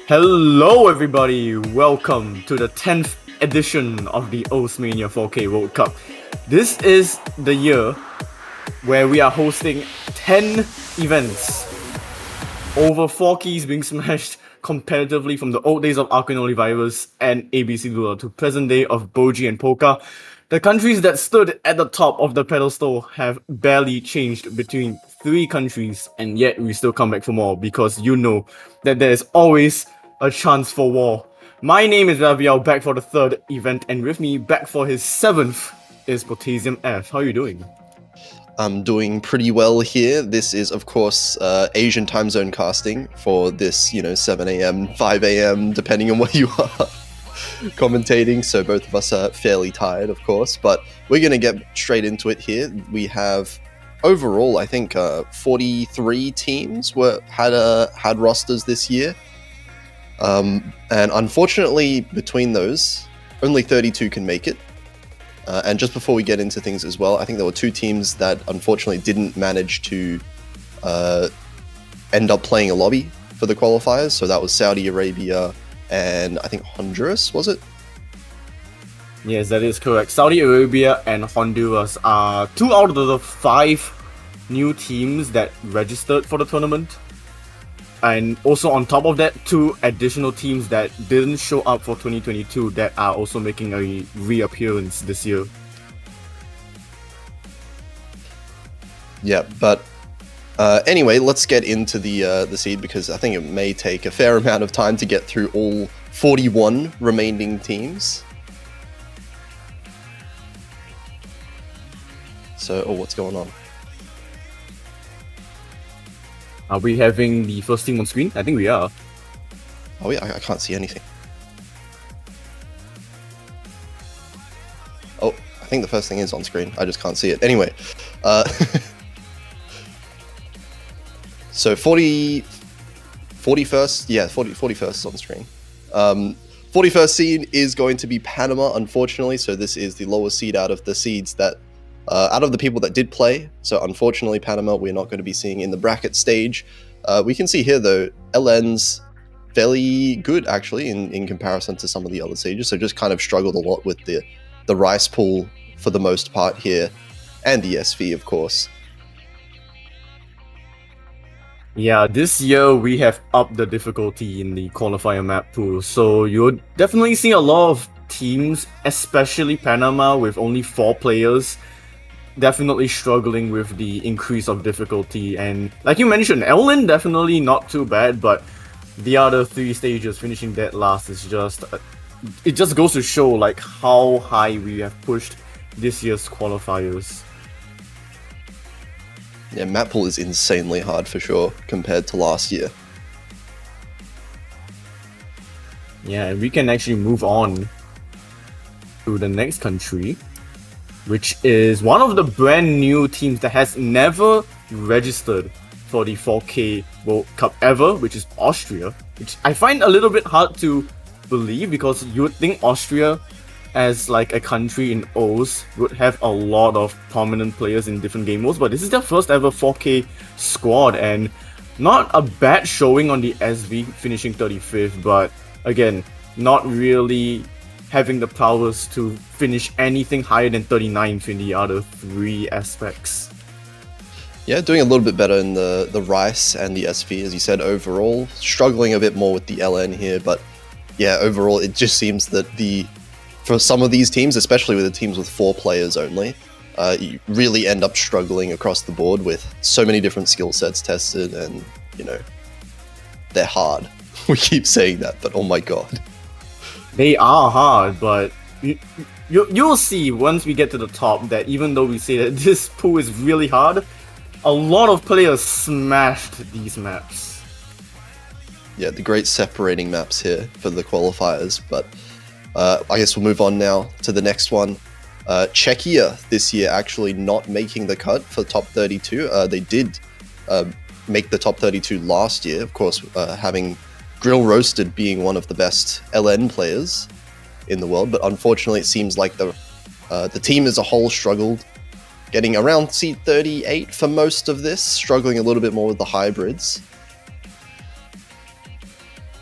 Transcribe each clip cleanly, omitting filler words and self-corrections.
Hello, everybody. Welcome to the 10th edition of the Mania 4K World Cup. This is the year where we are hosting 10 events. Over 4 keys being smashed competitively from the old days of Arcanoli Virus and ABC Lula to present day of Boji and Polka. The countries that stood at the top of the pedestal have barely changed between 3 countries, and yet we still come back for more because you know that there is always a chance for war. My name is Raviel, back for the 3rd event, and with me, back for his 7th, is Potassium F. How are you doing? I'm doing pretty well here. This is, of course, Asian time zone casting for this, 7 a.m., 5 a.m., depending on where you are commentating. So both of us are fairly tired, of course, but we're going to get straight into it here. We have overall, I think, 43 teams had rosters this year. And unfortunately, between those, only 32 can make it. And just before we get into things as well, I think there were 2 teams that unfortunately didn't manage to end up playing a lobby for the qualifiers. So that was Saudi Arabia and I think Honduras, was it? Yes, that is correct. Saudi Arabia and Honduras are 2 out of the 5 new teams that registered for the tournament. And also on top of that, 2 additional teams that didn't show up for 2022 that are also making a reappearance this year. Yeah, but anyway, let's get into the seed because I think it may take a fair amount of time to get through all 41 remaining teams. So, what's going on? Are we having the first team on screen? I think we are. Oh yeah, I can't see anything. Oh, I think the first thing is on screen. I just can't see it. Anyway, so 41st, yeah, 41st is on screen. 41st seed is going to be Panama, unfortunately. So this is the lowest seed out of the seeds that out of the people that did play. So unfortunately, Panama, we're not going to be seeing in the bracket stage. We can see here, though, LN's fairly good, actually, in comparison to some of the other stages. So just kind of struggled a lot with the rice pool for the most part here, and the SV, of course. Yeah, this year we have upped the difficulty in the qualifier map pool. So you'll definitely see a lot of teams, especially Panama, with only 4 players, definitely struggling with the increase of difficulty. And like you mentioned, LN definitely not too bad, but the other 3 stages finishing dead last is just it just goes to show like how high we have pushed this year's qualifiers. Yeah, map pool is insanely hard for sure compared to last year. Yeah, and we can actually move on to the next country, which is one of the brand new teams that has never registered for the 4K World Cup ever, which is Austria, which I find a little bit hard to believe because you would think Austria, as like a country in O's, would have a lot of prominent players in different game modes, but this is their first ever 4K squad, and not a bad showing on the SV, finishing 35th, but again, not really having the prowess to finish anything higher than 39th in the other 3 aspects. Yeah, doing a little bit better in the Rice and the SV, as you said, overall. Struggling a bit more with the LN here, but yeah, overall, it just seems that for some of these teams, especially with the teams with 4 players only, you really end up struggling across the board with so many different skill sets tested, and, they're hard. We keep saying that, but oh my god. They are hard, but you'll see once we get to the top that even though we say that this pool is really hard, a lot of players smashed these maps. Yeah, the great separating maps here for the qualifiers, but I guess we'll move on now to the next one. Czechia this year actually not making the cut for top 32. They did make the top 32 last year, of course, having Grill Roasted being one of the best LN players in the world, but unfortunately it seems like the team as a whole struggled, getting around seed 38 for most of this, struggling a little bit more with the hybrids.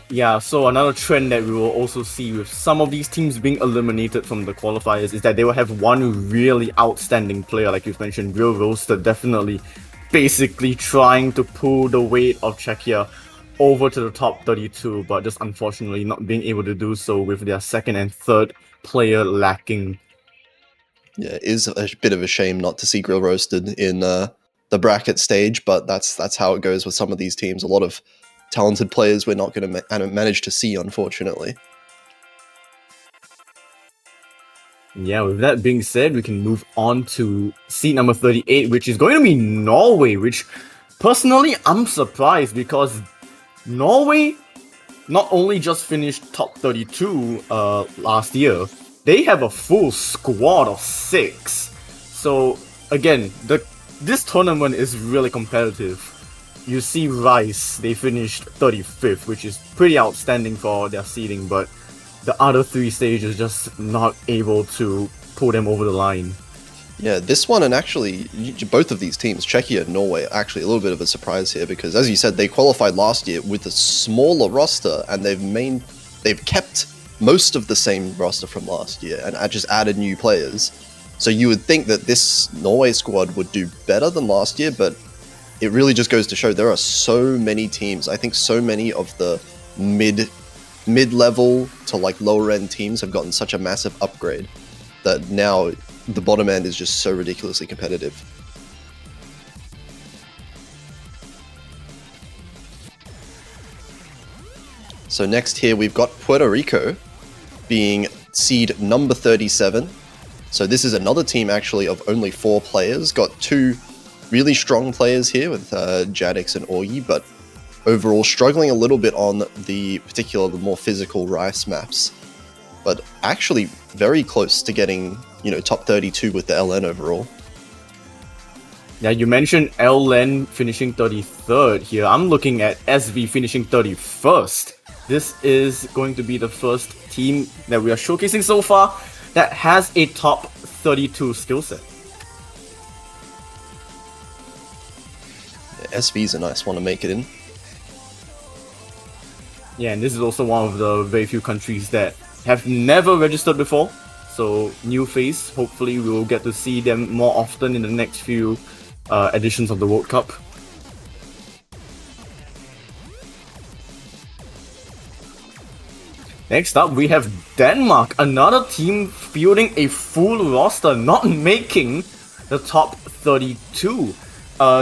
Yeah, so another trend that we will also see with some of these teams being eliminated from the qualifiers is that they will have one really outstanding player, like you've mentioned, Real Roaster, definitely basically trying to pull the weight of Czechia over to the top 32, but just unfortunately not being able to do so with their second and third player lacking. Yeah, it is a bit of a shame not to see Grill Roasted in the bracket stage, but that's how it goes with some of these teams. A lot of talented players we're not going to manage to see, unfortunately. Yeah, with that being said, we can move on to seed number 38, which is going to be Norway, which personally I'm surprised because Norway not only just finished top 32 last year, they have a full squad of 6. So again, this tournament is really competitive. You see Rice, they finished 35th, which is pretty outstanding for their seeding, but the other 3 stages just not able to pull them over the line. Yeah, this one and actually both of these teams, Czechia and Norway, are actually a little bit of a surprise here because, as you said, they qualified last year with a smaller roster and they've kept most of the same roster from last year and just added new players. So you would think that this Norway squad would do better than last year, but it really just goes to show there are so many teams. I think so many of the mid-level to like lower end teams have gotten such a massive upgrade that now the bottom end is just so ridiculously competitive. So next here we've got Puerto Rico being seed number 37. So this is another team actually of only 4 players. Got 2 really strong players here with Jadix and Orgi, but overall struggling a little bit on the more physical Rice maps. But actually very close to getting, top 32 with the LN overall. Yeah, you mentioned LN finishing 33rd here. I'm looking at SV finishing 31st. This is going to be the first team that we are showcasing so far that has a top 32 skill set. Yeah, SV is a nice one to make it in. Yeah, and this is also one of the very few countries that have never registered before. So, new face. Hopefully, we will get to see them more often in the next few editions of the World Cup. Next up, we have Denmark, another team fielding a full roster, not making the top 32.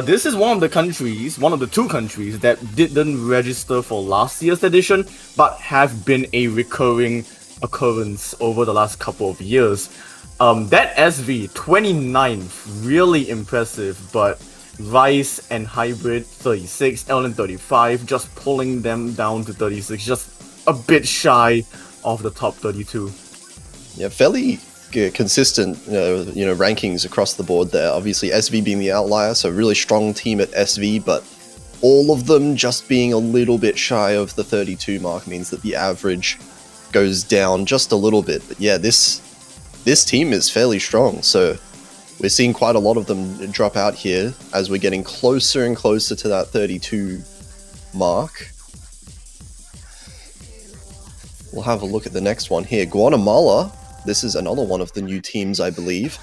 This is one of the 2 countries that didn't register for last year's edition, but have been a recurring occurrence over the last couple of years. That SV, 29th, really impressive, but Rice and Hybrid 36, LN 35, just pulling them down to 36, just a bit shy of the top 32. Yeah, fairly consistent, rankings across the board there. Obviously, SV being the outlier, so really strong team at SV, but all of them just being a little bit shy of the 32 mark means that the average goes down just a little bit. But yeah, this team is fairly strong, so we're seeing quite a lot of them drop out here as we're getting closer and closer to that 32 mark. We'll have a look at the next one here. Guatemala, this is another one of the new teams, I believe,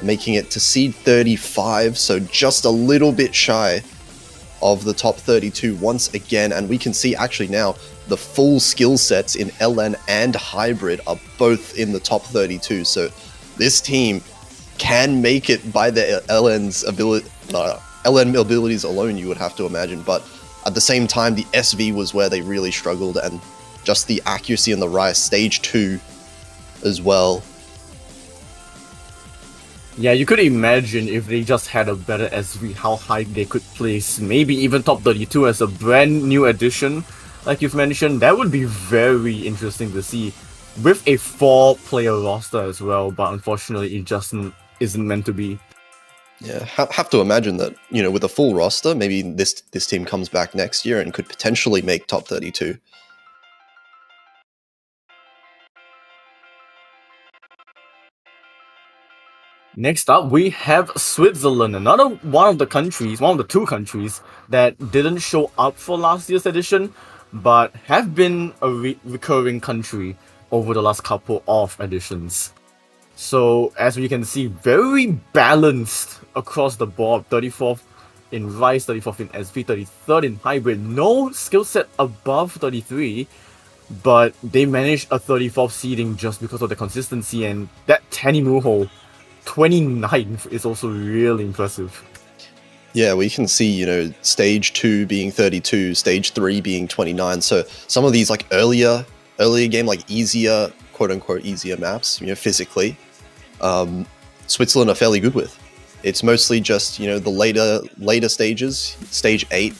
making it to seed 35, so just a little bit shy of the top 32 once again. And we can see actually now the full skill sets in LN and Hybrid are both in the top 32. So this team can make it by their LN abilities alone, you would have to imagine. But at the same time, the SV was where they really struggled, and just the accuracy in the Rice stage 2 as well. Yeah, you could imagine if they just had a better SV, how high they could place, maybe even top 32 as a brand new addition, like you've mentioned. That would be very interesting to see, with a 4-player roster as well, but unfortunately it just isn't meant to be. Yeah, have to imagine that, with a full roster, maybe this team comes back next year and could potentially make top 32. Next up, we have Switzerland, another one of the 2 countries that didn't show up for last year's edition, but have been a recurring country over the last couple of editions. So as we can see, very balanced across the board. 34th in Rise, 34th in SV, 33rd in Hybrid. No skill set above 33, but they managed a 34th seeding just because of the consistency, and that Tanimuro 29th is also really impressive. Yeah, we can see, stage 2 being 32, stage 3 being 29. So some of these like earlier game, like easier, quote unquote, easier maps, physically, Switzerland are fairly good with. It's mostly just, the later stages, stage 8,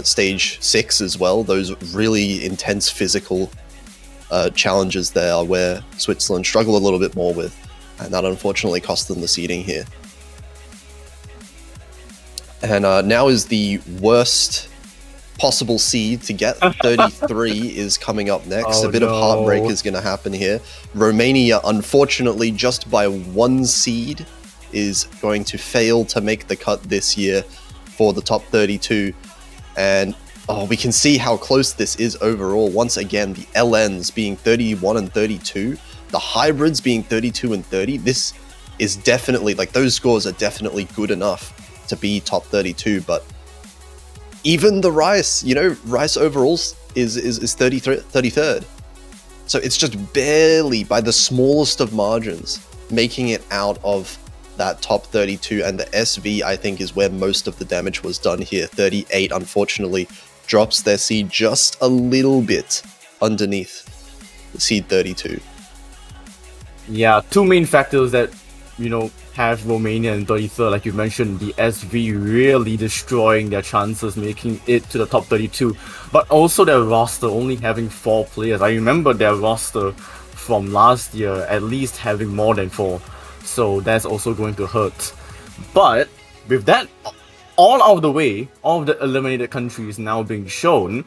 stage 6 as well. Those really intense physical challenges there where Switzerland struggle a little bit more with. And that unfortunately cost them the seeding here. And now is the worst possible seed to get. 33 is coming up next. Oh, a bit of heartbreak is going to happen here. Romania, unfortunately, just by 1 seed, is going to fail to make the cut this year for the top 32. And we can see how close this is overall. Once again, the LNs being 31 and 32, the hybrids being 32 and 30. This is definitely, like, those scores are definitely good enough to be top 32, but even the Rice, Rice overall is 33rd. So it's just barely, by the smallest of margins, making it out of that top 32, and the SV, I think, is where most of the damage was done here. 38, unfortunately, drops their seed just a little bit underneath the seed 32. Yeah, two main factors that, have Romania in 33rd, like you mentioned, the SV really destroying their chances, making it to the top 32, but also their roster only having 4 players. I remember their roster from last year at least having more than 4, so that's also going to hurt. But with that all out of the way, all of the eliminated countries now being shown,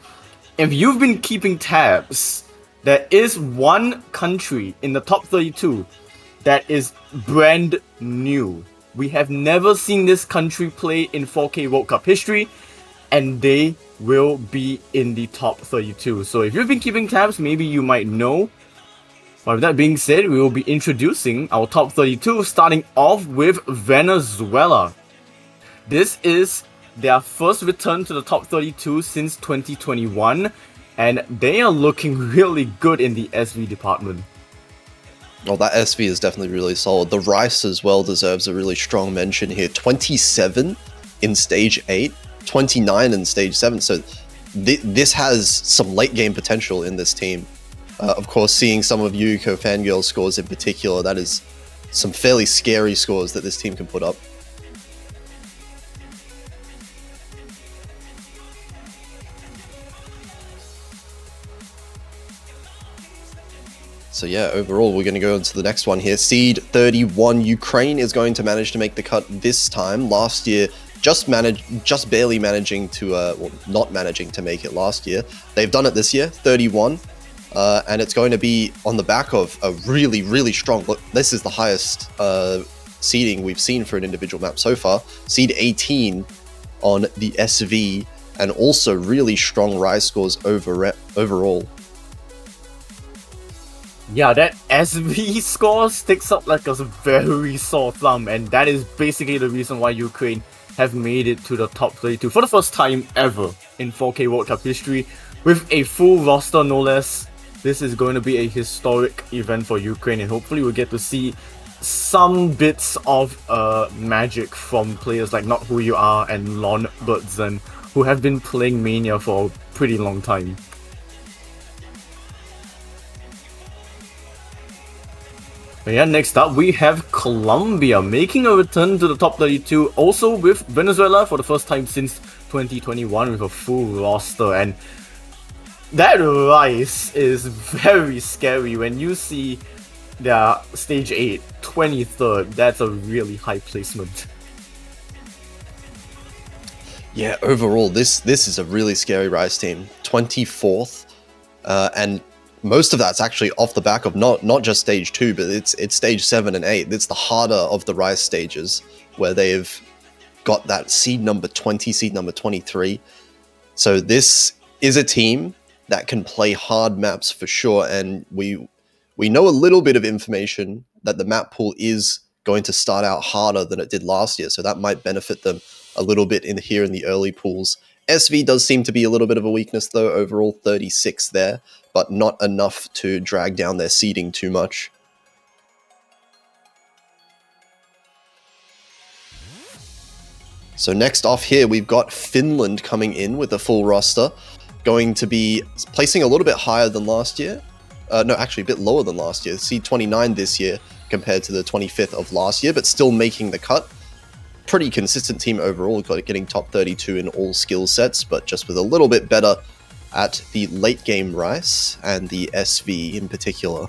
if you've been keeping tabs, there is one country in the top 32 that is brand new. We have never seen this country play in 4K World Cup history, and they will be in the top 32. So if you've been keeping tabs, maybe you might know. But with that being said, we will be introducing our top 32, starting off with Venezuela. This is their first return to the top 32 since 2021, and they are looking really good in the SV department. Oh, that SV is definitely really solid. The Rice as well deserves a really strong mention here. 27 in stage 8, 29 in stage 7. So this has some late game potential in this team. Of course, seeing some of Yuriko Fangirl scores in particular, that is some fairly scary scores that this team can put up. So yeah, overall, we're going to go into the next one here. Seed 31, Ukraine is going to manage to make the cut this time. Last year, just barely managing to, not managing to make it last year. They've done it this year, 31, and it's going to be on the back of a really, really strong, look, this is the highest seeding we've seen for an individual map so far. Seed 18 on the SV, and also really strong rise scores overall. Yeah, that SV score sticks up like a very sore thumb, and that is basically the reason why Ukraine have made it to the top 32 for the first time ever in 4K World Cup history, with a full roster no less. This is going to be a historic event for Ukraine, and hopefully we'll get to see some bits of magic from players like Not Who You Are and Lon Bertzen, who have been playing Mania for a pretty long time. But yeah, next up we have Colombia making a return to the top 32, also with Venezuela for the first time since 2021 with a full roster, and that rise is very scary when you see their stage 8, 23rd. That's a really high placement. Yeah, overall, this is a really scary Rise team. 24th, and most of that's actually off the back of not just stage 2, but it's stage 7 and 8. It's the harder of the Rise stages, where they've got that seed number 20, seed number 23. So this is a team that can play hard maps for sure, and we know a little bit of information that the map pool is going to start out harder than it did last year, so that might benefit them a little bit in the early pools. SV does seem to be a little bit of a weakness though, overall 36 there, but not enough to drag down their seeding too much. So next off here, we've got Finland coming in with a full roster, going to be placing a little bit higher than last year. No, actually a bit lower than last year. Seed 29 this year compared to the 25th of last year, but still making the cut. Pretty consistent team overall, getting top 32 in all skill sets, but just with a little bit better at the late game Rice and the SV in particular.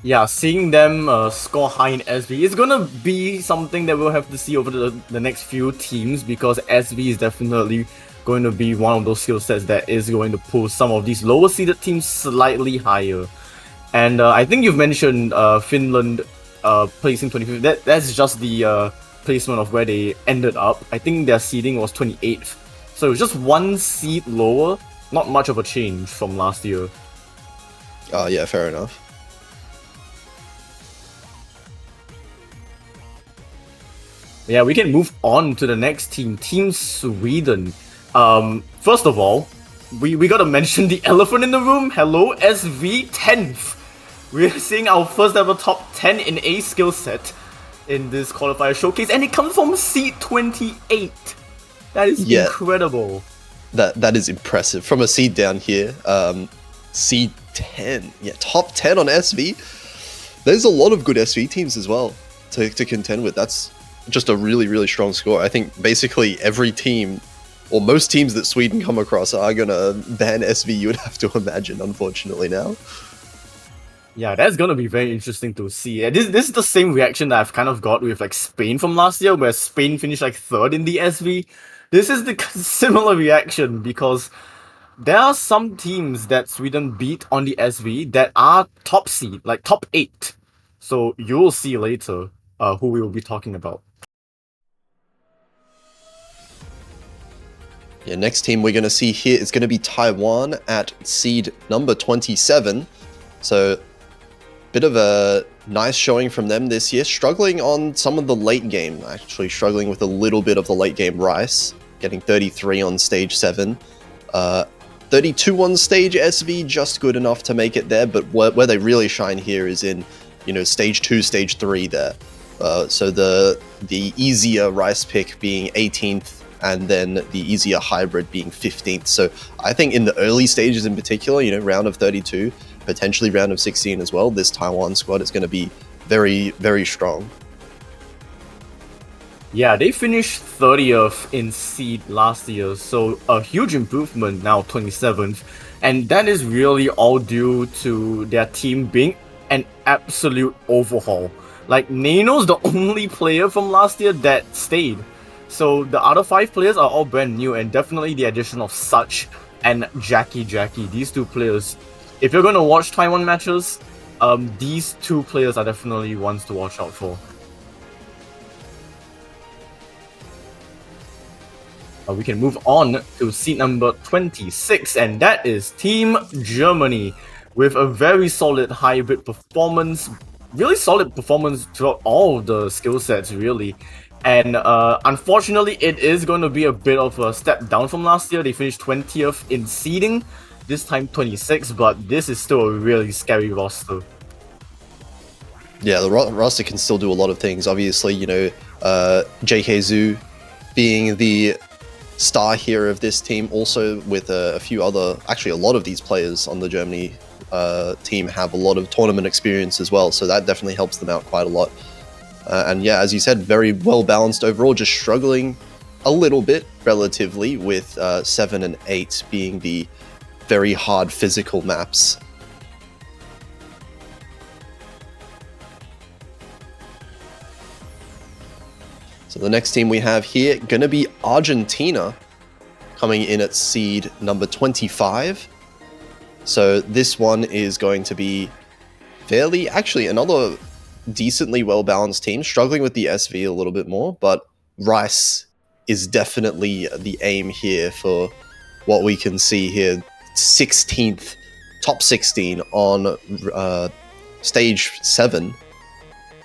Yeah, seeing them score high in SV is gonna be something that we'll have to see over the next few teams, because SV is definitely going to be one of those skill sets that is going to pull some of these lower seeded teams slightly higher. And I think you've mentioned Finland placing 25th. That's just the placement of where they ended up. I think their seeding was 28th. So it was just one seed lower, not much of a change from last year. Yeah, fair enough. Yeah, we can move on to the next team, Team Sweden. First of all, we gotta mention the elephant in the room. Hello, SV 10th. We're seeing our first ever top 10 in a skill set in this qualifier showcase, and it comes from seed 28. That is incredible. That is impressive. From a seed down here, seed 10. Yeah, top 10 on SV. There's a lot of good SV teams as well to contend with. That's just a really, really strong score. I think basically every team, or most teams that Sweden come across, are gonna ban SV, you would have to imagine, unfortunately now. Yeah, that's gonna be very interesting to see. This is the same reaction that I've kind of got with like Spain from last year, where Spain finished like 3rd in the SV. This is the similar reaction, because there are some teams that Sweden beat on the SV that are top seed, like top 8. So you'll see later who we will be talking about. Yeah, next team we're going to see here is going to be Taiwan at seed number 27. So, bit of a nice showing from them this year. Struggling on some of the late game, actually struggling with a little bit of the late game Rice. Getting 33 on stage 7. 32 on stage SV, just good enough to make it there. But where they really shine here is in, stage 2, stage 3 there. So the easier Rice pick being 18th, and then the easier hybrid being 15th. So I think in the early stages in particular, round of 32, potentially round of 16 as well, this Taiwan squad is going to be very, very strong. Yeah, they finished 30th in seed last year, so a huge improvement, now 27th. And that is really all due to their team being an absolute overhaul. Like, Nano's the only player from last year that stayed. So the other 5 players are all brand new, and definitely the addition of Such and Jackie. These 2 players, if you're going to watch Taiwan matches, these 2 players are definitely ones to watch out for. We can move on to seat number 26, and that is Team Germany, with a very solid hybrid performance, really solid performance throughout all of the skill sets, really. And unfortunately, it is going to be a bit of a step down from last year. They finished 20th in seeding, this time 26, but this is still a really scary roster. Yeah, the roster can still do a lot of things. Obviously, JK Zhu being the star here of this team, also with a few other, actually a lot of these players on the Germany team have a lot of tournament experience as well, so that definitely helps them out quite a lot. And yeah, as you said, very well balanced overall, just struggling a little bit relatively with 7 and 8 being the very hard physical maps. So the next team we have here, going to be Argentina, coming in at seed number 25. So this one is going to be fairly, actually another decently well-balanced team, struggling with the SV a little bit more, but Rice is definitely the aim here for what we can see here. 16th, top 16 on stage 7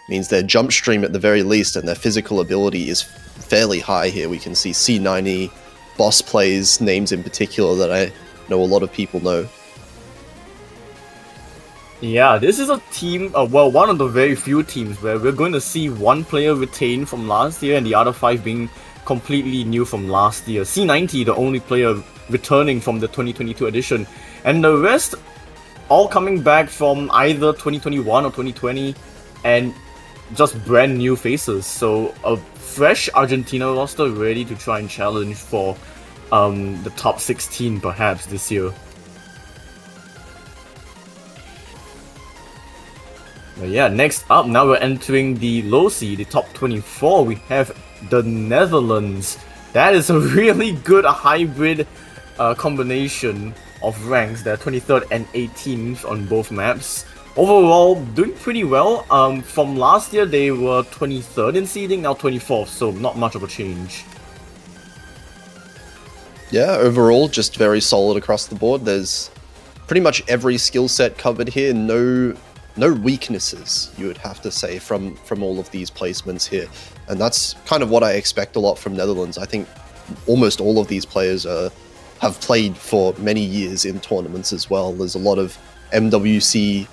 means their jump stream at the very least and their physical ability is fairly high here. We can see C90, Boss Plays, names in particular that I know a lot of people know. Yeah, this is a team, well, one of the very few teams where we're going to see one player retain from last year and the other 5 being completely new from last year. C90, the only player returning from the 2022 edition, and the rest all coming back from either 2021 or 2020 and just brand new faces. So a fresh Argentina roster ready to try and challenge for the top 16 perhaps this year. But yeah, next up, now we're entering the low seed, the top 24. We have the Netherlands. That is a really good hybrid combination of ranks. They're 23rd and 18th on both maps. Overall, doing pretty well. From last year, they were 23rd in seeding, now 24th, so not much of a change. Yeah, overall, just very solid across the board. There's pretty much every skill set covered here. No weaknesses, you would have to say, from all of these placements here. And that's kind of what I expect a lot from Netherlands. I think almost all of these players have played for many years in tournaments as well. There's a lot of MWC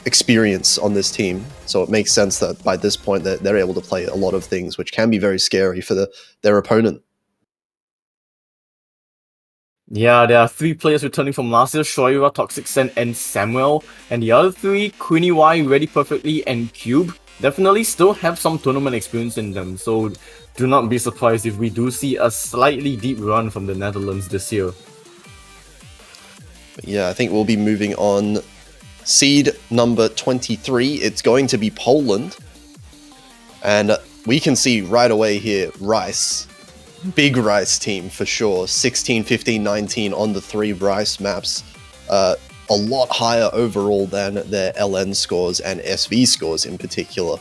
experience on this team, so it makes sense that by this point they're able to play a lot of things which can be very scary for their opponent. Yeah, there are 3 players returning from last year, Shoira, Toxic Sen, and Samuel. And the other 3, Queenie Y, Ready Perfectly, and Cube, definitely still have some tournament experience in them. So do not be surprised if we do see a slightly deep run from the Netherlands this year. But yeah, I think we'll be moving on. Seed number 23, it's going to be Poland. And we can see right away here, Rice. Big Rice team for sure. 16, 15, 19 on the 3 Rice maps. A lot higher overall than their LN scores and SV scores in particular.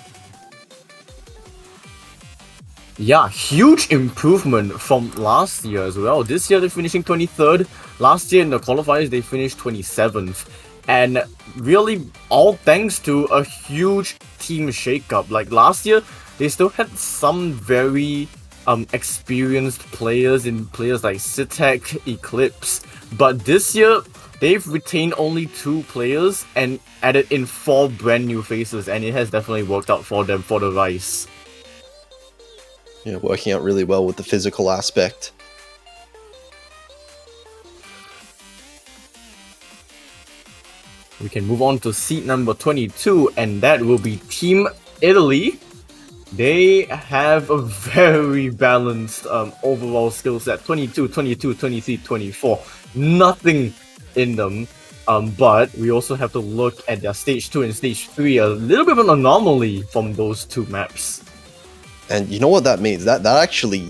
Yeah, huge improvement from last year as well. This year they're finishing 23rd. Last year in the qualifiers they finished 27th. And really all thanks to a huge team shakeup. Like last year, they still had some very experienced players in players like Sitek, Eclipse, but this year they've retained only 2 players and added in 4 brand new faces, and it has definitely worked out for them for the Rice. Yeah, working out really well with the physical aspect. We can move on to seed number 22, and that will be Team Italy. They have a very balanced overall skill set, 22, 22, 23, 24. Nothing in them, but we also have to look at their stage 2 and stage 3, a little bit of an anomaly from those 2 maps. And you know what that means? That actually...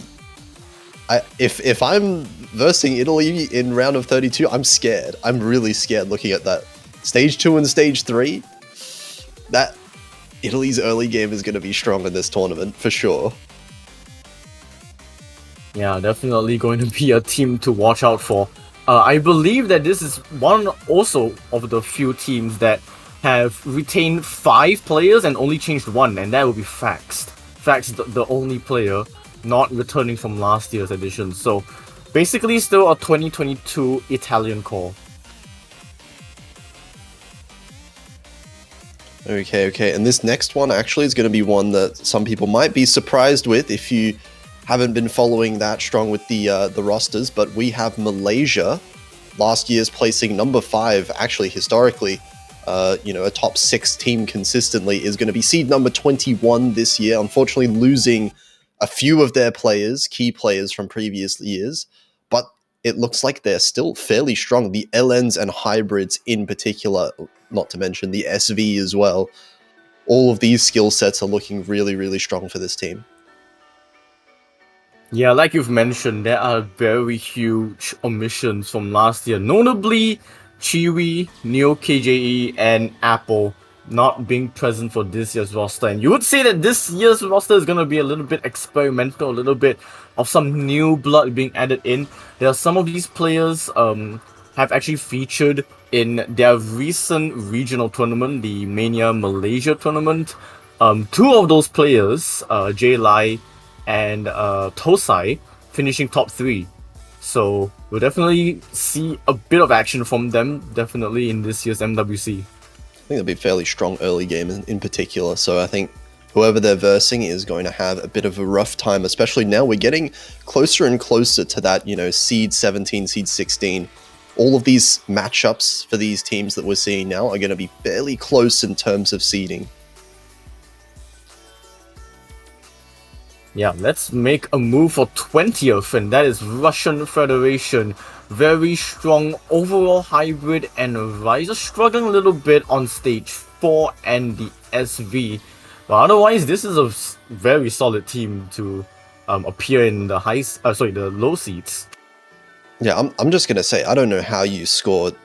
if I'm versing Italy in round of 32, I'm scared. I'm really scared looking at that. Stage 2 and stage 3, that... Italy's early game is going to be strong in this tournament, for sure. Yeah, definitely going to be a team to watch out for. I believe that this is one also of the few teams that have retained 5 players and only changed 1, and that will be Fax. Fax, the only player not returning from last year's edition. So basically still a 2022 Italian core. Okay, and this next one actually is going to be one that some people might be surprised with if you haven't been following that strong with the rosters, but we have Malaysia, last year's placing number 5, actually historically, a top 6 team consistently, is going to be seed number 21 this year, unfortunately losing a few of their players, key players from previous years, but it looks like they're still fairly strong. The LNs and hybrids in particular, not to mention the SV as well. All of these skill sets are looking really, really strong for this team. Yeah, like you've mentioned, there are very huge omissions from last year, notably Chiwi, Neo KJE, and Apple. not being present for this year's roster. And you would say that this year's roster is going to be a little bit experimental, a little bit of some new blood being added in. There are some of these players have actually featured in their recent regional tournament, the Mania Malaysia tournament. Two of those players, Jay Lai and Tosai, finishing top 3. So we'll definitely see a bit of action from them, definitely in this year's MWC. I think it'll be a fairly strong early game in particular, so I think whoever they're versing is going to have a bit of a rough time, especially now we're getting closer and closer to that, seed 17, seed 16. All of these matchups for these teams that we're seeing now are going to be fairly close in terms of seeding. Yeah, let's make a move for 20th, and that is Russian Federation. Very strong overall hybrid, and Ryza struggling a little bit on stage 4 and the SV. But otherwise, this is a very solid team to appear in the the low seeds. Yeah, I'm just gonna say I don't know how you scored,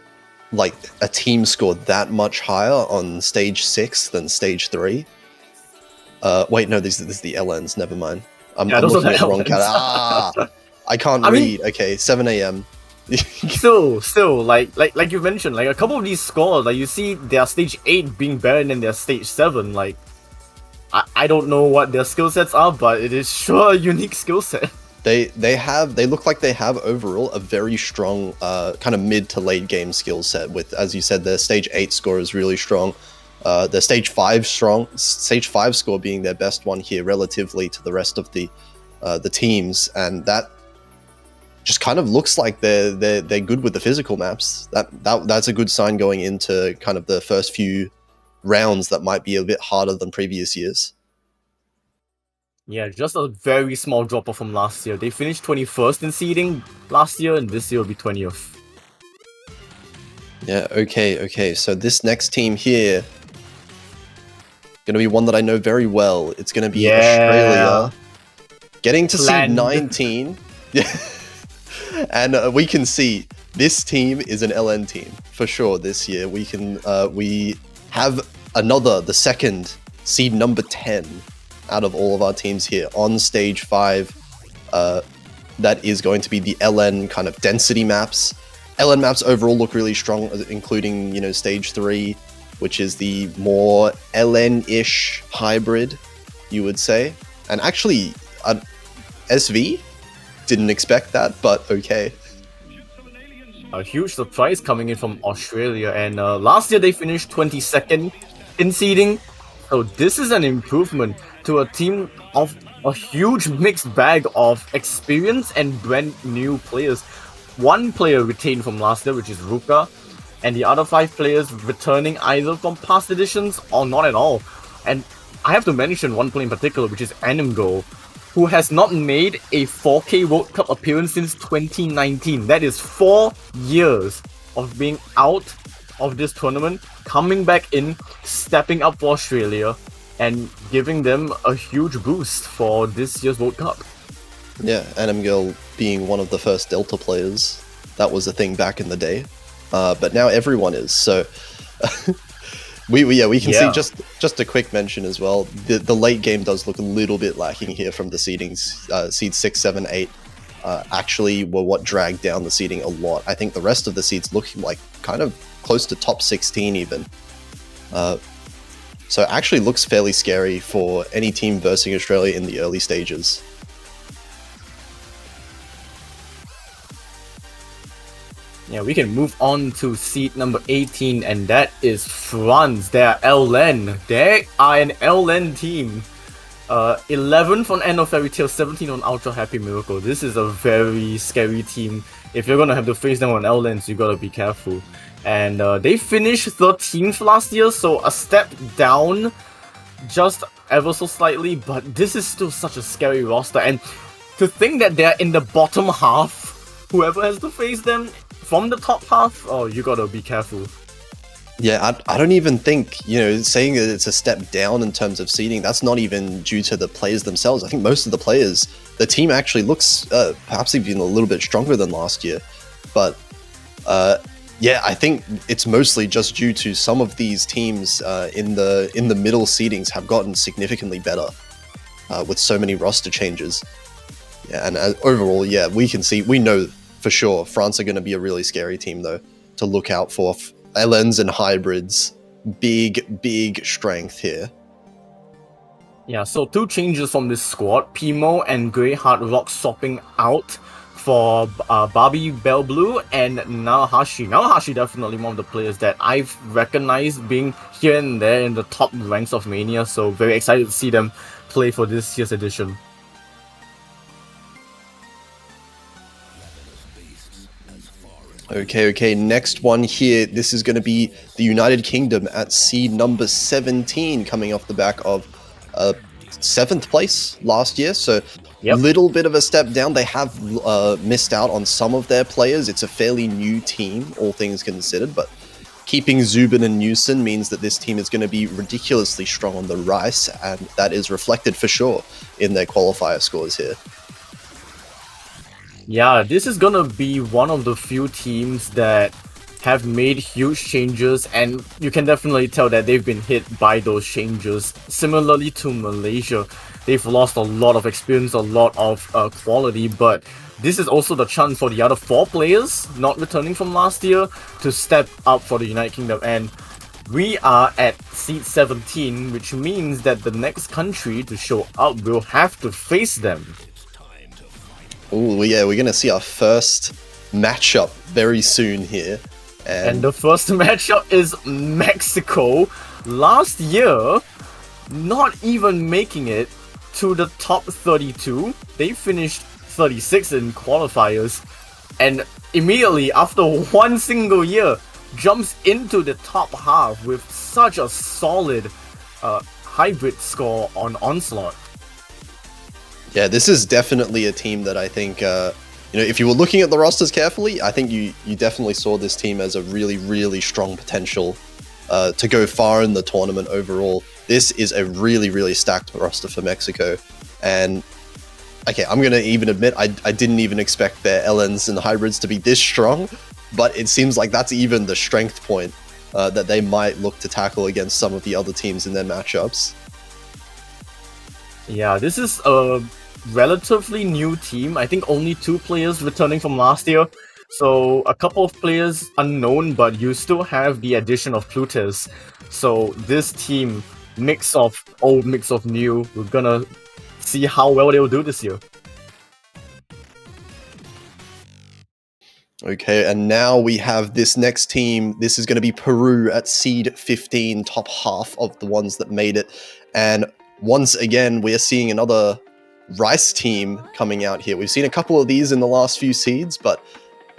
like a team scored that much higher on stage 6 than stage 3. Wait, no, this is the LNs. Never mind. I'm looking at the wrong cat. I can't read. Okay, 7 a.m. still, like you mentioned, like a couple of these scores, like you see their stage 8 being better than their stage 7. Like, I don't know what their skill sets are, but it is sure a unique skill set. They look like they have overall a very strong kind of mid to late game skill set. With, as you said, their stage 8 score is really strong. Their stage 5 score being their best one here relatively to the rest of the teams, and that just kind of looks like they're good with the physical maps. That's a good sign going into kind of the first few rounds that might be a bit harder than previous years. Yeah, just a very small drop off from last year. They finished 21st in seeding last year, and this year will be 20th. Yeah, okay. So this next team here, going to be one that I know very well. It's going to be Australia, getting to seed 19. Yeah, and we can see this team is an LN team for sure this year. We have the second seed number 10 out of all of our teams here on stage 5. That is going to be the LN kind of density maps. LN maps overall look really strong, including, stage 3, which is the more LN-ish hybrid, you would say. And actually, SV didn't expect that, but okay. A huge surprise coming in from Australia, and last year they finished 22nd in seeding. So this is an improvement to a team of a huge mixed bag of experience and brand new players. One player retained from last year, which is Ruka, and the other 5 players returning either from past editions or not at all. And I have to mention one player in particular, which is Animgo, who has not made a 4K World Cup appearance since 2019. That is 4 years of being out of this tournament, coming back in, stepping up for Australia, and giving them a huge boost for this year's World Cup. Yeah, Animgirl being one of the first Delta players. That was a thing back in the day. But now everyone is, so we can see just a quick mention as well. The late game does look a little bit lacking here from the seedings. Seeds 6, 7, 8 actually were what dragged down the seeding a lot. I think the rest of the seeds looking like kind of close to top 16 even. So it actually looks fairly scary for any team versing Australia in the early stages. Yeah, we can move on to seed number 18, and that is France. They are LN. They are an LN team. 11th on End of Fairy Tail, 17 on Ultra Happy Miracle. This is a very scary team. If you're gonna have to face them on LNs, you gotta be careful. And they finished 13th last year, so a step down just ever so slightly, but this is still such a scary roster. And to think that they're in the bottom half, whoever has to face them from the top half, oh, you gotta be careful. Yeah, I don't even think, saying that it's a step down in terms of seeding, that's not even due to the players themselves. I think most of the players, the team actually looks perhaps even a little bit stronger than last year. But Yeah, I think it's mostly just due to some of these teams in the middle seedings have gotten significantly better with so many roster changes. Yeah, and overall, yeah, we know for sure France are going to be a really scary team though to look out for. LNs and hybrids, big strength here. Yeah, so 2 changes from this squad. Pimo and Grey Hard Rock swapping out for Barbie Bell Blue and Naohashi. Naohashi definitely one of the players that I've recognized being here and there in the top ranks of Mania, so very excited to see them play for this year's edition. Okay, next one here. This is going to be the United Kingdom at seed number 17, coming off the back of 7th place last year. So little bit of a step down. They have missed out on some of their players. It's a fairly new team, all things considered, but keeping Zubin and Newson means that this team is going to be ridiculously strong on the Rice, and that is reflected for sure in their qualifier scores here. Yeah, this is gonna be one of the few teams that have made huge changes, and you can definitely tell that they've been hit by those changes. Similarly to Malaysia, they've lost a lot of experience, a lot of quality, but this is also the chance for the other 4 players not returning from last year to step up for the United Kingdom. And we are at seed 17, which means that the next country to show up will have to face them. Oh yeah, we're going to see our first matchup very soon here. And the first matchup is Mexico. Last year, not even making it to the top 32. They finished 36 in qualifiers. And immediately after one single year, jumps into the top half with such a solid hybrid score on Onslaught. Yeah, this is definitely a team that I think, if you were looking at the rosters carefully, I think you definitely saw this team as a really strong potential to go far in the tournament overall. This is a really stacked roster for Mexico. And, okay, I'm going to even admit, I didn't even expect their LNs and hybrids to be this strong, but it seems like that's even the strength point that they might look to tackle against some of the other teams in their matchups. Yeah, this is a relatively new team. I think only 2 players returning from last year. So a couple of players unknown, but you still have the addition of Plutus. So this team, mix of old, mix of new, we're gonna see how well they'll do this year. Okay, and now we have this next team. This is going to be Peru at seed 15, top half of the ones that made it. And once again, we're seeing another Rice team coming out here. We've seen a couple of these in the last few seeds, but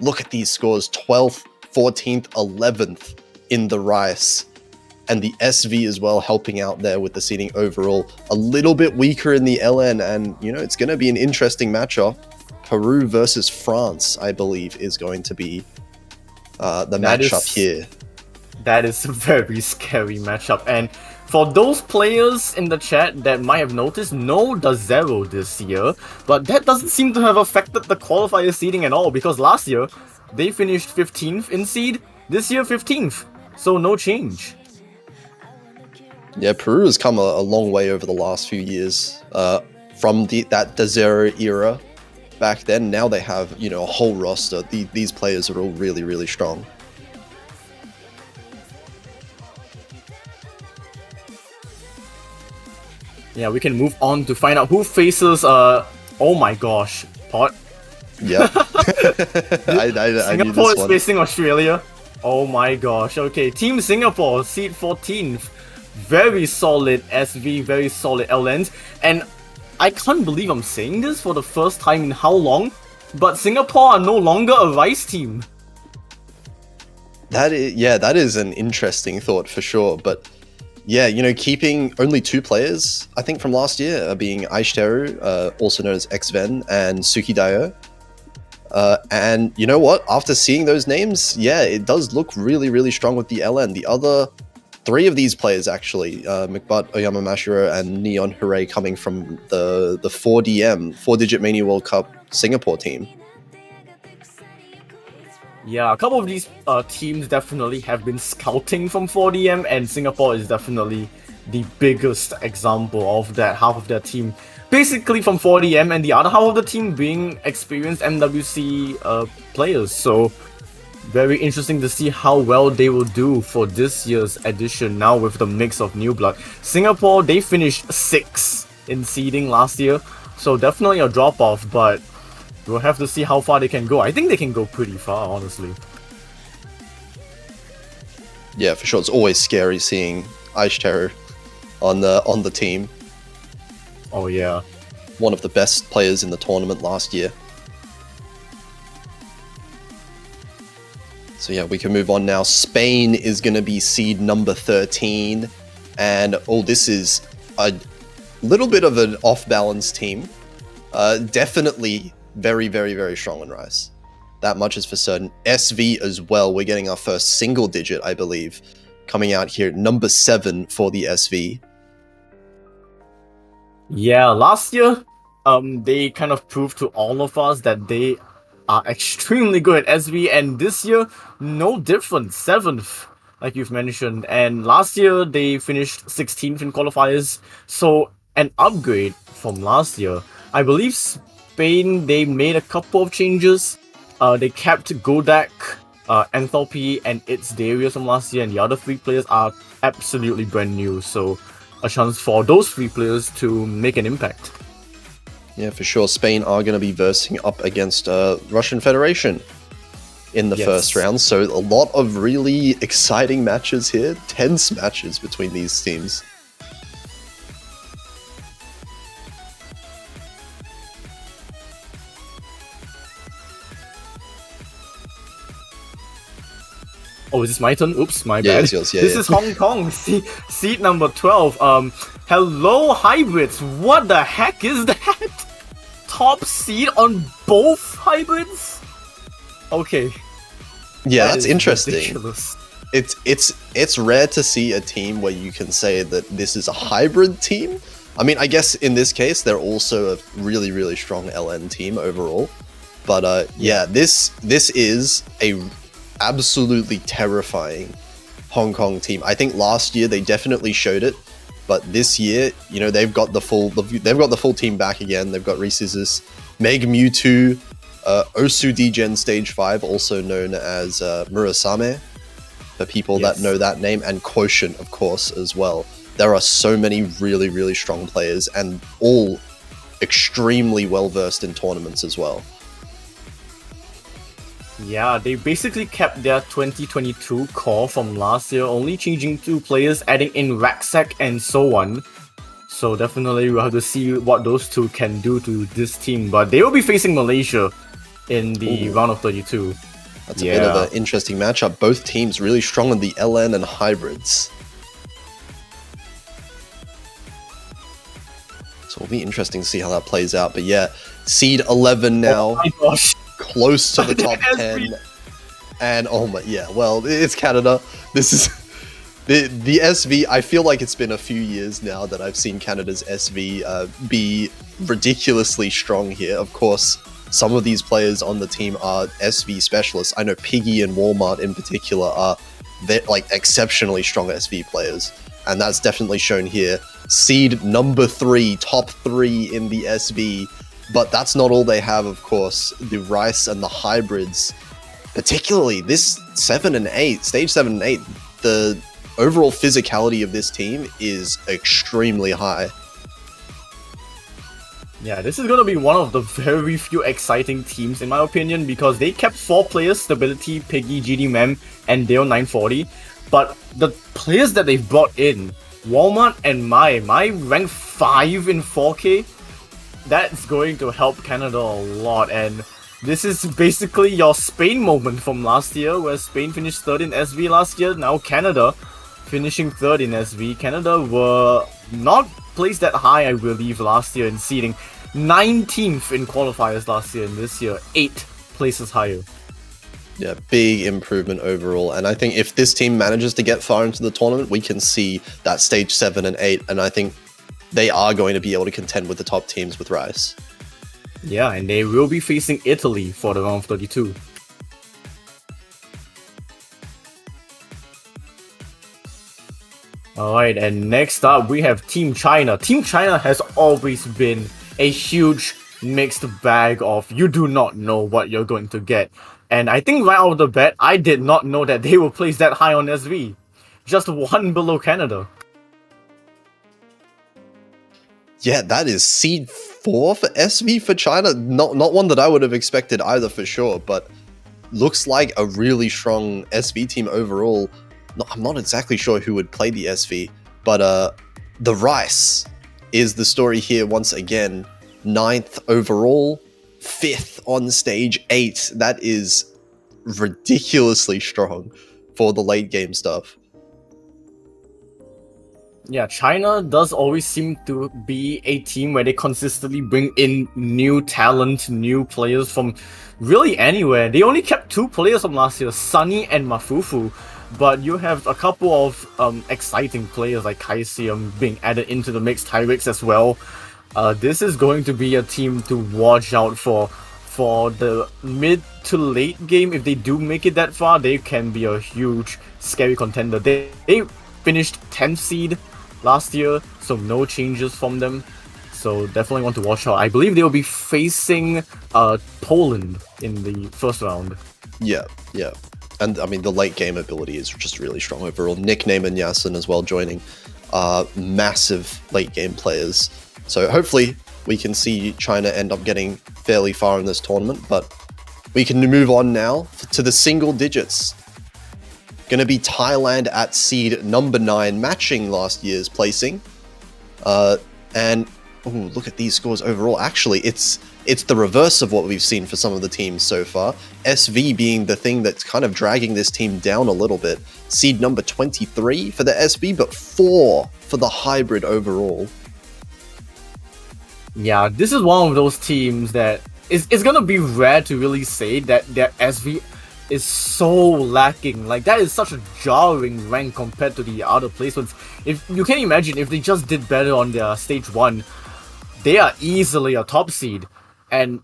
look at these scores, 12th, 14th, 11th in the Rice. And the SV as well helping out there with the seeding overall. A little bit weaker in the LN, and, it's going to be an interesting matchup. Peru versus France, I believe, is going to be the matchup here. That is a very scary matchup. And for those players in the chat that might have noticed, no Dazero this year, but that doesn't seem to have affected the qualifier seeding at all, because last year they finished 15th in seed, this year 15th, so no change. Yeah, Peru has come a long way over the last few years from that Dazero era. Back then, now they have, a whole roster. These players are all really strong. Yeah, we can move on to find out who faces, oh my gosh, Pot. Yeah. I Singapore is facing Australia. Oh my gosh, okay. Team Singapore, seed 14th. Very solid SV, very solid LNs. And I can't believe I'm saying this for the first time in how long, but Singapore are no longer a Rice team. That is an interesting thought for sure. But yeah, keeping only 2 players, I think, from last year, being Aishteru, also known as Xven, and Sukidayo. And you know what? After seeing those names, yeah, it does look really strong with the LN. The other 3 of these players, actually, McButt, Oyama Mashiro, and Neon Hooray, coming from the 4DM, 4-digit Mania World Cup Singapore team. Yeah, a couple of these teams definitely have been scouting from 4DM, and Singapore is definitely the biggest example of that. Half of their team basically from 4DM, and the other half of the team being experienced MWC players. So very interesting to see how well they will do for this year's edition now with the mix of new blood. Singapore, they finished 6th in seeding last year, so definitely a drop off, but we'll have to see how far they can go. I think they can go pretty far, honestly. Yeah, for sure. It's always scary seeing Ice Terror on the team. Oh yeah. One of the best players in the tournament last year. So yeah, we can move on now. Spain is going to be seed number 13. And this is a little bit of an off-balance team. Definitely very, very, very strong on Rice. That much is for certain. SV as well. We're getting our first single digit, I believe, coming out here. Number 7 for the SV. Yeah, last year, they kind of proved to all of us that they are extremely good at SV, and this year, no different, 7th, like you've mentioned. And last year, they finished 16th in qualifiers, so an upgrade from last year. I believe Spain, they made a couple of changes. They kept Godak, Enthalpy, and its Darius from last year, and the other 3 players are absolutely brand new, so a chance for those 3 players to make an impact. Yeah, for sure. Spain are going to be versing up against Russian Federation in the first round. So a lot of really exciting matches here. Tense matches between these teams. Oh, is this my turn? Oops, my bad. Yes, This is Hong Kong, seed number 12. Hello, hybrids. What the heck is that? Top seed on both hybrids? Okay. Yeah, that's interesting. Ridiculous. It's rare to see a team where you can say that this is a hybrid team. I mean, I guess in this case, they're also a really, really strong LN team overall. But yeah, this is a absolutely terrifying Hong Kong team. I think last year they definitely showed it, but this year, you know, they've got the full team back again. They've got Reese's, Meg Mewtwo, Osu Degen Stage 5, also known as Murasame, for people that know that name, and Quotient, of course, as well. There are so many really, really strong players, and all extremely well-versed in tournaments as well. Yeah, they basically kept their 2022 core from last year, only changing 2 players, adding in Raksak and so on. So definitely we'll have to see what those 2 can do to this team. But they will be facing Malaysia in the round of 32. That's a bit of an interesting matchup. Both teams really strong in the LN and hybrids. So it'll be interesting to see how that plays out. But yeah, seed 11 now. Oh my gosh. Close to the top 10. And oh my, yeah, well, it's Canada. This is the SV. I feel like it's been a few years now that I've seen Canada's SV be ridiculously strong here. Of course, some of these players on the team are SV specialists. I know Piggy and Walmart in particular are like exceptionally strong SV players, and that's definitely shown here. Seed number 3, top 3 in the SV. But that's not all they have, of course. The Rice and the hybrids, particularly this 7 and 8, stage 7 and 8, the overall physicality of this team is extremely high. Yeah, this is going to be one of the very few exciting teams, in my opinion, because they kept 4 players, Stability, Piggy, GD Mem, and Dale 940. But the players that they've brought in, Walmart and Mai ranked 5 in 4K. That's going to help Canada a lot, and this is basically your Spain moment from last year, where Spain finished 3rd in SV last year. Now Canada finishing 3rd in SV. Canada were not placed that high, I believe, last year in seeding. 19th in qualifiers last year, and this year 8 places higher. Yeah, big improvement overall. And I think if this team manages to get far into the tournament, we can see that stage 7 and 8, and I think they are going to be able to contend with the top teams with Rice. Yeah, and they will be facing Italy for the round of 32. Alright, and next up we have Team China. Team China has always been a huge mixed bag of you do not know what you're going to get. And I think right out of the bat, I did not know that they will place that high on SV. Just one below Canada. Yeah, that is seed 4 for SV for China. Not one that I would have expected either for sure, but looks like a really strong SV team overall. No, I'm not exactly sure who would play the SV, but the Rice is the story here once again. 9th overall, 5th on stage 8. That is ridiculously strong for the late game stuff. Yeah, China does always seem to be a team where they consistently bring in new talent, new players from really anywhere. They only kept 2 players from last year, Sunny and Mafufu, but you have a couple of exciting players like Kaisium being added into the mix, Tyrix as well. This is going to be a team to watch out for the mid to late game. If they do make it that far, they can be a huge, scary contender. They finished 10th seed last year, so no changes from them. So definitely want to watch out. I believe they will be facing Poland in the first round. Yeah. And I mean, the late game ability is just really strong overall. Nickname and Yasin as well joining massive late game players. So hopefully we can see China end up getting fairly far in this tournament, but we can move on now to the single digits. Going to be Thailand at seed number 9, matching last year's placing. And ooh, look at these scores overall. Actually, it's the reverse of what we've seen for some of the teams so far. SV being the thing that's kind of dragging this team down a little bit. Seed number 23 for the SV, but 4 for the hybrid overall. Yeah, this is one of those teams that it's gonna be rare to really say that their SV is so lacking. Like, that is such a jarring rank compared to the other placements. If you can imagine, if they just did better on their stage 1, they are easily a top seed, and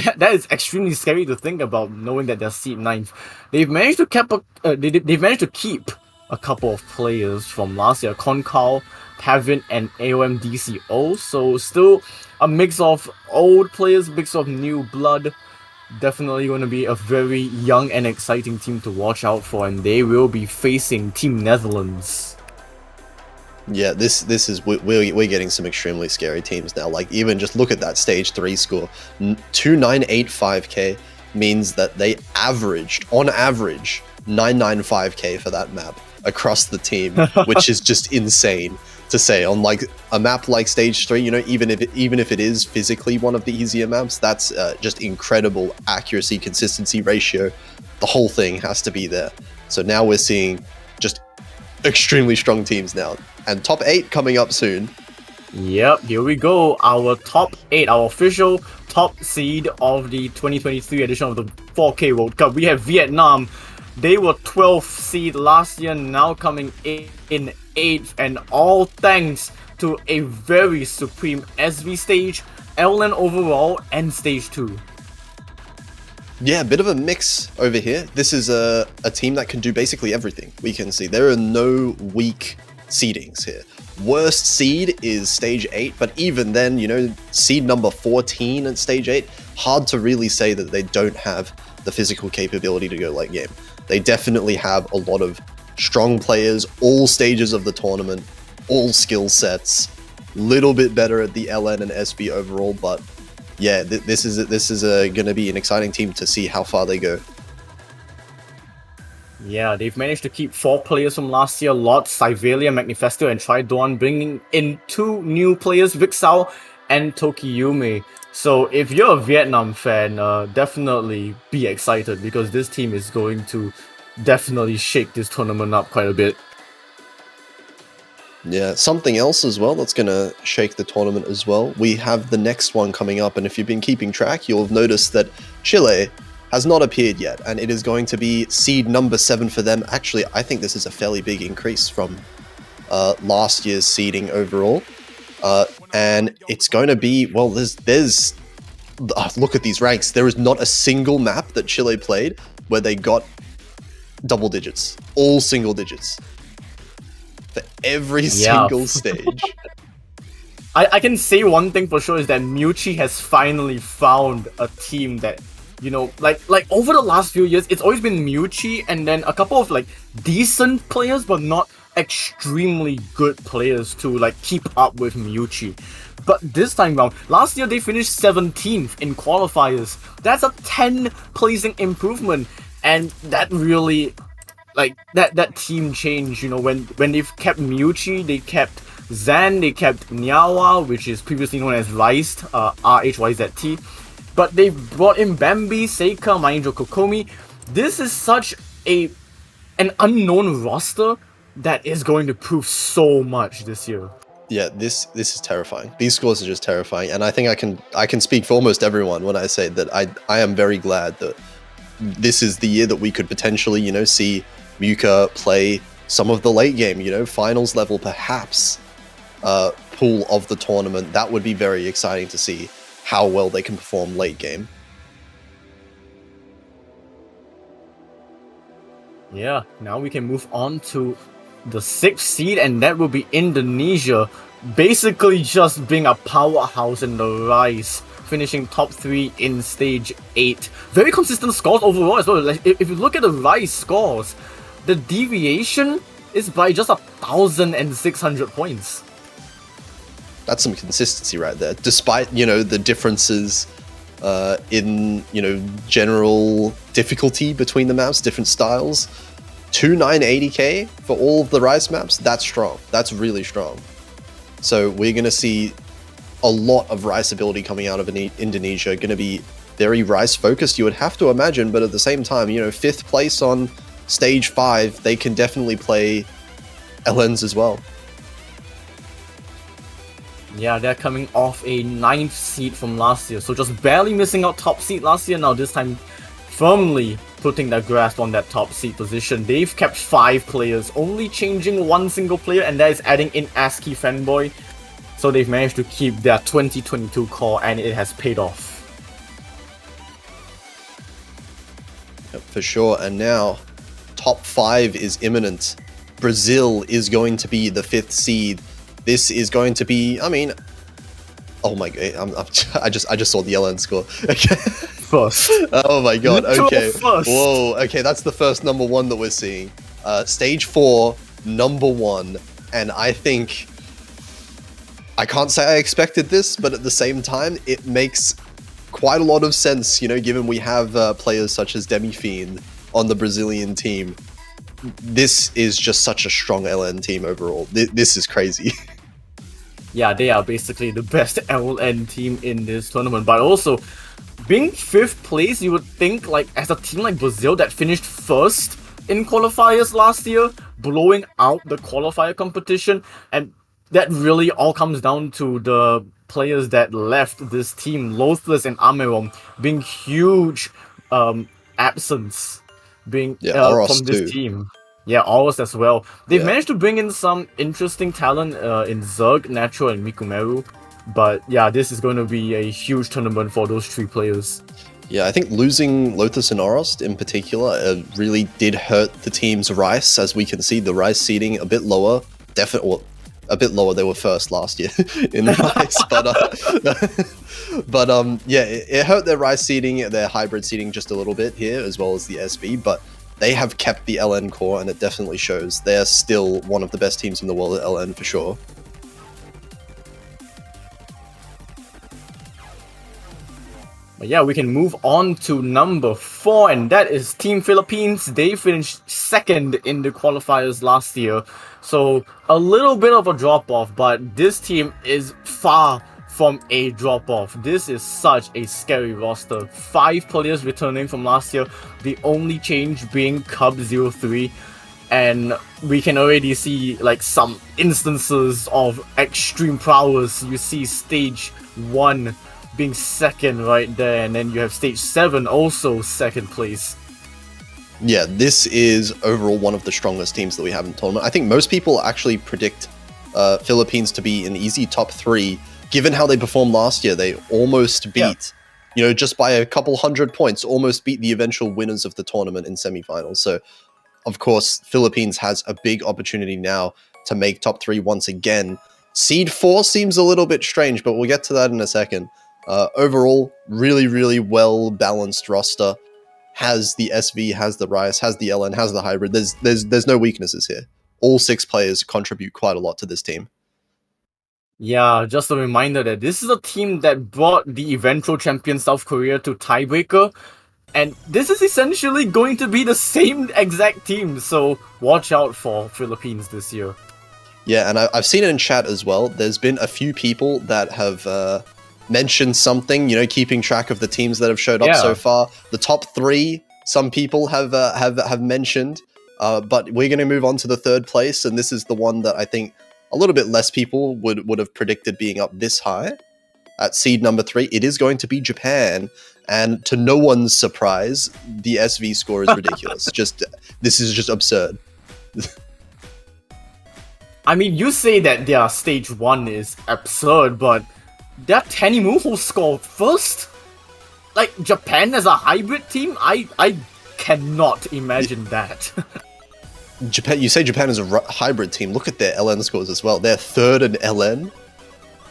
that is extremely scary to think about, knowing that they're seed 9th. They've managed to they've managed to keep a couple of players from last year, Konkal, Pavin, and AOMDCO. So still a mix of old players, mix of new blood. Definitely going to be a very young and exciting team to watch out for, and they will be facing Team Netherlands. Yeah, this is we're getting some extremely scary teams now. Like, even just look at that stage 3 score. 2985k means that they averaged, on average, 995k for that map across the team, which is just insane to say. On like a map like stage 3, you know, even if it is physically one of the easier maps, that's just incredible accuracy, consistency ratio. The whole thing has to be there. So now we're seeing just extremely strong teams now, and top 8 coming up soon. Yep, here we go. Our top 8, our official top seed of the 2023 edition of the 4K World Cup. We have Vietnam. They were 12th seed last year, now coming in 8th, and all thanks to a very supreme SV stage, LN overall, and stage 2. Yeah, a bit of a mix over here. This is a team that can do basically everything. We can see there are no weak seedings here. Worst seed is stage 8, but even then, you know, seed number 14 at stage 8, hard to really say that they don't have the physical capability to go late game. They definitely have a lot of strong players, all stages of the tournament, all skill sets, little bit better at the LN and SB overall, but yeah, this is going to be an exciting team to see how far they go. Yeah, they've managed to keep 4 players from last year, Lot, Cyvalia, Magnifisto, and Tridon, bringing in 2 new players, Vixao and Tokiyume. So if you're a Vietnam fan, definitely be excited, because this team is going to definitely shake this tournament up quite a bit. Yeah, something else as well that's going to shake the tournament as well. We have the next one coming up, and if you've been keeping track, you'll have noticed that Chile has not appeared yet, and it is going to be seed number 7 for them. Actually, I think this is a fairly big increase from last year's seeding overall. And it's going to be, well, there's look at these ranks. There is not a single map that Chile played where they got double digits, all single digits. for every Yeah. single stage. I can say one thing for sure is that Mewtwo has finally found a team that, you know, like over the last few years, it's always been Mewtwo and then a couple of like decent players, but not extremely good players to like keep up with Mewtwo. But this time round, last year they finished 17th in qualifiers. That's a 10 placing improvement, and that really like that team change, you know, when they've kept Mewtwo, they kept Zan, they kept Nyawa, which is previously known as Rhyzt, RHYZT, but they brought in Bambi, Seika, Mindro, Kokomi. This is such an unknown roster that is going to prove so much this year. Yeah, this is terrifying. These scores are just terrifying, and I think I can speak for almost everyone when I say that I am very glad that this is the year that we could potentially, you know, see Muka play some of the late game, you know, finals level perhaps, pool of the tournament. That would be very exciting to see how well they can perform late game. Yeah, now we can move on to the 6th seed, and that will be Indonesia, basically just being a powerhouse in the rise, finishing top 3 in stage 8. Very consistent scores overall as well. Like, if you look at the rise scores, the deviation is by just 1,600 points. That's some consistency right there, despite, you know, the differences in, you know, general difficulty between the maps, different styles. 2980k for all of the Rise maps, that's strong. That's really strong. So we're going to see a lot of Rise ability coming out of Indonesia, going to be very Rise focused, you would have to imagine, but at the same time, you know, 5th place on stage 5, they can definitely play LNs as well. Yeah, they're coming off a 9th seed from last year, so just barely missing out top seed last year. Now this time, firmly putting their grasp on that top seed position. They've kept 5 players, only changing 1 single player, and that is adding in ASCII Fanboy. So they've managed to keep their 2022 core, and it has paid off. Yep, for sure. And now, top 5 is imminent. Brazil is going to be the 5th seed. This is going to be, I mean, oh my god, I just saw the LN score. Okay. First. Oh my god, okay. First. Whoa, okay, that's the first number 1 that we're seeing. Stage 4, number 1, and I think, I can't say I expected this, but at the same time, it makes quite a lot of sense, you know, given we have players such as Demi Fiend on the Brazilian team. This is just such a strong LN team overall. This is crazy. Yeah, they are basically the best LN team in this tournament, but also, being 5th place, you would think, like, as a team like Brazil that finished 1st in qualifiers last year, blowing out the qualifier competition, and that really all comes down to the players that left this team, Lothless and Amerom, being huge absence being from this team. Yeah, Ours as well. They've managed to bring in some interesting talent in Zerg, Natural, and Mikumeru. But yeah, this is going to be a huge tournament for those 3 players. Yeah, I think losing Lotus and Orost in particular really did hurt the team's Rice. As we can see, the Rice seeding a bit lower. Definitely, well, a bit lower. They were first last year in the Rice, but yeah, it hurt their Rice seeding, their hybrid seeding just a little bit here, as well as the SV. But they have kept the LN core, and it definitely shows. They're still one of the best teams in the world at LN for sure. But yeah, we can move on to number 4, and that is Team Philippines. They finished 2nd in the qualifiers last year, so a little bit of a drop-off, but this team is far from a drop-off. This is such a scary roster. 5 players returning from last year, the only change being Cub03, and we can already see like some instances of extreme prowess. You see stage 1 being 2nd right there, and then you have stage 7 also 2nd place. Yeah, this is overall one of the strongest teams that we have in the tournament. I think most people actually predict Philippines to be an easy top 3. Given how they performed last year, they almost beat, you know, just by a couple 100 points, almost beat the eventual winners of the tournament in semifinals. So, of course, Philippines has a big opportunity now to make top 3 once again. Seed 4 seems a little bit strange, but we'll get to that in a second. Overall, really, really well-balanced roster. Has the SV, has the Rice, has the LN, has the Hybrid. There's no weaknesses here. All 6 players contribute quite a lot to this team. Yeah, just a reminder that this is a team that brought the eventual champion South Korea to tiebreaker, and this is essentially going to be the same exact team, so watch out for Philippines this year. Yeah, and I've seen it in chat as well. There's been a few people that have mentioned something, keeping track of the teams that have showed up so far. The top 3, some people have mentioned, but we're going to move on to the 3rd place, and this is the one that I think a little bit less people would have predicted being up this high. At seed number 3, it is going to be Japan, and to no one's surprise, the SV score is ridiculous. This is just absurd. I mean, you say that their stage 1 is absurd, but their Tenimu who scored first? Like, Japan as a hybrid team? I cannot imagine that. Japan, you say Japan is a hybrid team. Look at their LN scores as well. They're 3rd in LN.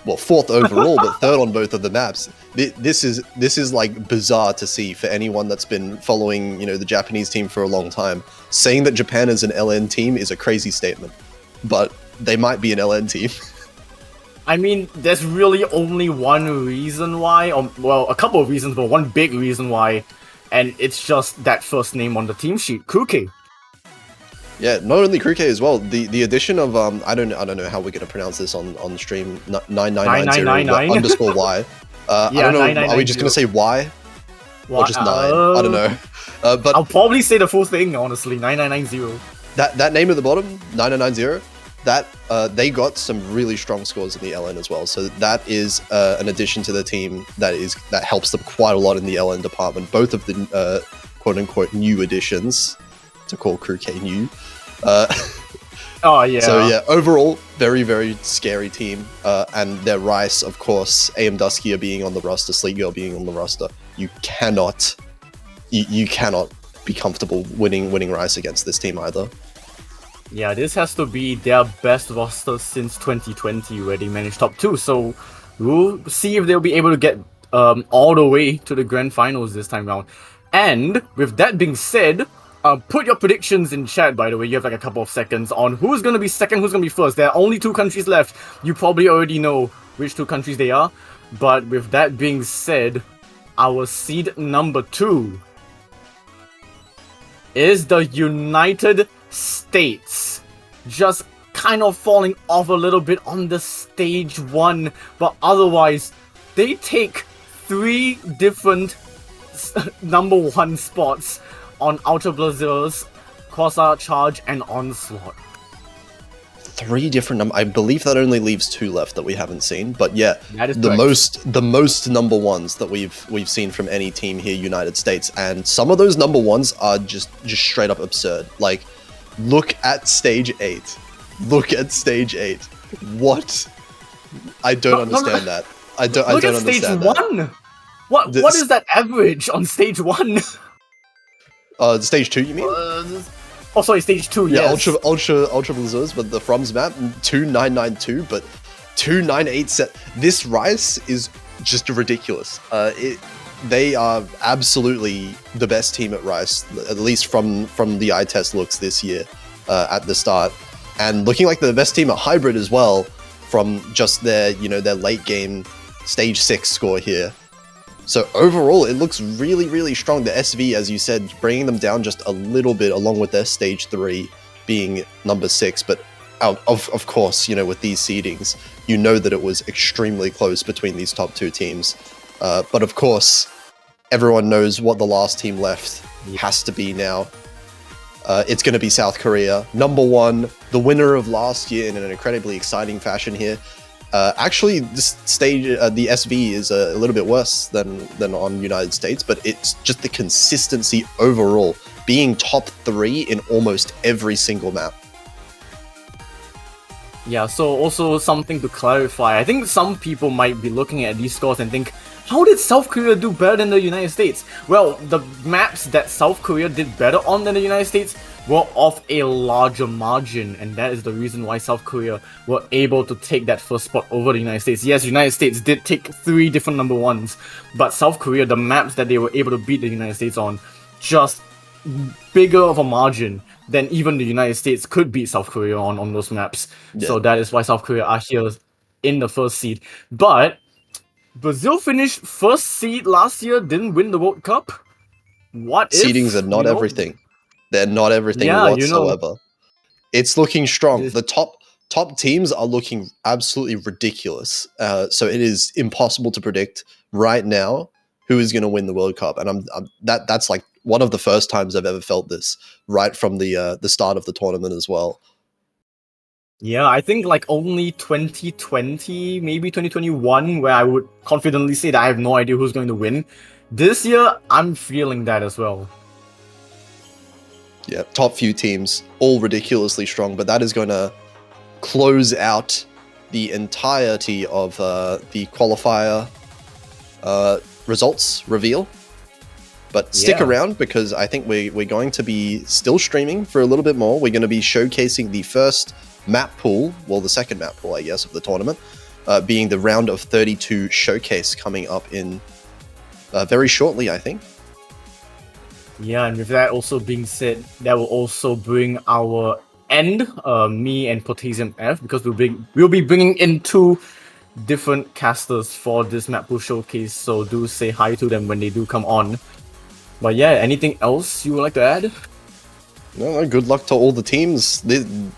Well, 4th overall, but 3rd on both of the maps. This is like bizarre to see for anyone that's been following, the Japanese team for a long time. Saying that Japan is an LN team is a crazy statement, but they might be an LN team. I mean, there's really only one reason why, or well, a couple of reasons, but one big reason why, and it's just that first name on the team sheet, Kuke. Yeah, not only Kruke as well. The addition of I don't know how we're gonna pronounce this on stream. 9990 underscore Y. I don't know. Are we just gonna say Y? Or just 9? I don't know. But I'll probably say the full thing, honestly. 9990. That name at the bottom, 9990. That they got some really strong scores in the LN as well. So that is an addition to the team that helps them quite a lot in the LN department. Both of the quote unquote new additions, to call Kruke new. Oh yeah. So yeah, overall, very, very scary team. And their Rice, of course, AM Duskia being on the roster, Sleek Girl being on the roster. You cannot be comfortable winning Rice against this team either. Yeah, this has to be their best roster since 2020, where they managed top 2. So we'll see if they'll be able to get all the way to the grand finals this time around. And with that being said, put your predictions in chat, by the way. You have like a couple of seconds on who's going to be second, who's going to be first. There are only 2 countries left. You probably already know which 2 countries they are. But with that being said, our seed number 2 is the United States. Just kind of falling off a little bit on the stage 1. But otherwise, they take 3 different number 1 spots on Ultra Blazers, Corsair, Charge, and Onslaught. 3 different I believe that only leaves 2 left that we haven't seen. But yeah, the correct. most number 1s that we've seen from any team here, United States, and some of those number 1s are just straight up absurd. Like, look at stage 8. Look at stage 8. What? I don't understand that. I don't understand stage that. 1. What is that average on stage 1? Stage 2, you mean? Oh, sorry, stage 2, yeah, yes. Ultra Blazers, but the Froms map, 2992, but 298 set. This Rice is just ridiculous. They are absolutely the best team at Rice, at least from the eye test looks this year at the start. And looking like the best team at Hybrid as well, from just their late game stage 6 score here. So overall, it looks really, really strong. The SV, as you said, bringing them down just a little bit, along with their stage 3 being number 6. But of course, with these seedings, that it was extremely close between these top 2 teams. But of course, everyone knows what the last team left has to be now. It's going to be South Korea, number 1, the winner of last year in an incredibly exciting fashion here. Actually, this stage, the SV is a little bit worse than on United States, but it's just the consistency overall, being top 3 in almost every single map. Yeah, so also something to clarify. I think some people might be looking at these scores and think, how did South Korea do better than the United States? Well, the maps that South Korea did better on than the United States were of a larger margin, and that is the reason why South Korea were able to take that first spot over the United States. Yes, United States did take 3 different number 1s, but South Korea, the maps that they were able to beat the United States on, just bigger of a margin than even the United States could beat South Korea on those maps. Yeah. So that is why South Korea are here in the first seed. But Brazil finished first seed last year, didn't win the World Cup. What if? Seedings are not everything. They're not everything whatsoever. It's looking strong. The top teams are looking absolutely ridiculous. So it is impossible to predict right now who is going to win the World Cup. And that's like one of the first times I've ever felt this right from the start of the tournament as well. Yeah, I think like only 2020, maybe 2021, where I would confidently say that I have no idea who's going to win. This year, I'm feeling that as well. Yeah, top few teams, all ridiculously strong, but that is going to close out the entirety of the qualifier results reveal. But stick around, because I think we're going to be still streaming for a little bit more. We're going to be showcasing the first map pool, well, the second map pool, I guess, of the tournament, being the round of 32 showcase coming up in very shortly, I think. Yeah, and with that also being said, that will also bring our end, me and Potassium F, because we'll be bringing in 2 different casters for this map pool showcase, so do say hi to them when they do come on. But yeah, anything else you would like to add? No, good luck to all the teams.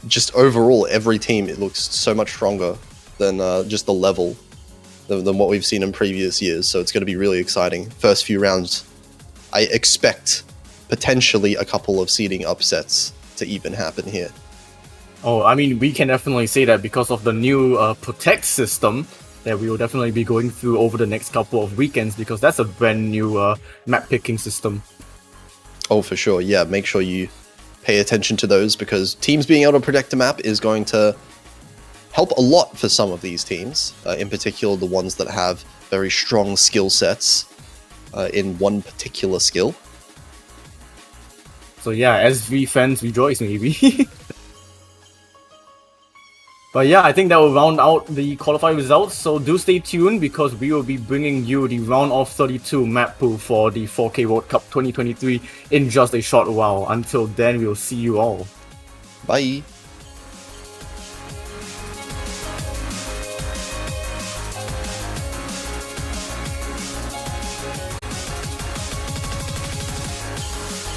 Just overall, every team, it looks so much stronger than just the level than what we've seen in previous years. So it's going to be really exciting. First few rounds, I expect potentially a couple of seeding upsets to even happen here. Oh, I mean, we can definitely say that because of the new Protect system that we will definitely be going through over the next couple of weekends, because that's a brand new map picking system. Oh, for sure. Yeah, make sure you pay attention to those, because teams being able to protect a map is going to help a lot for some of these teams, in particular the ones that have very strong skill sets in one particular skill. So yeah, SV fans rejoice maybe. But yeah, I think that will round out the qualifier results, so do stay tuned, because we will be bringing you the round of 32 map pool for the 4K World Cup 2023 in just a short while. Until then, we'll see you all. Bye!